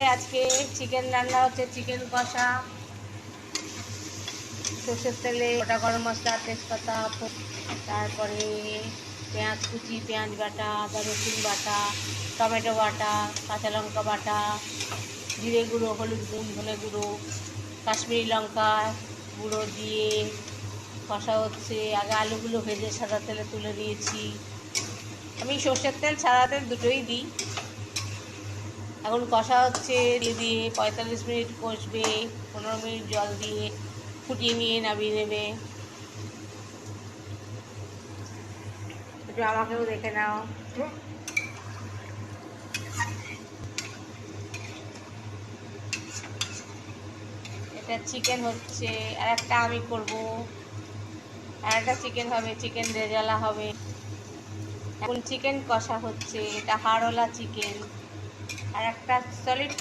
আজকে চিকেন রান্না হচ্ছে, চিকেন কষা। সর্ষের তেলে গোটা গরম মশলা, তেজপাতা, তারপরে পেঁয়াজ কুচি, পেঁয়াজ বাটা, আদা রসুন বাটা, টমেটো বাটা, কাঁচা লঙ্কা বাটা, জিরে গুঁড়ো, হলুদ গুঁড়ো, ধনে গুঁড়ো, কাশ্মীরি লঙ্কা গুঁড়ো দিয়ে কষা হচ্ছে। আগে আলুগুলো ভেজে সাদা তেলে তুলে দিয়েছি। আমি সর্ষের তেল সাদা তেল দুটোই দিই। এখন কষা হচ্ছে, দিয়ে 45 মিনিট কষবে। 15 মিনিট জল দিয়ে ফুটিয়ে নিয়ে নামিয়ে নেবে। একটু আমাকেও দেখে নাও। এটা চিকেন হচ্ছে, আর একটা আমি করব, আর একটা চিকেন হবে, চিকেন রেজালা হবে। এখন চিকেন কষা হচ্ছে, এটা হাড়ওয়ালা চিকেন, আর একটা সলিড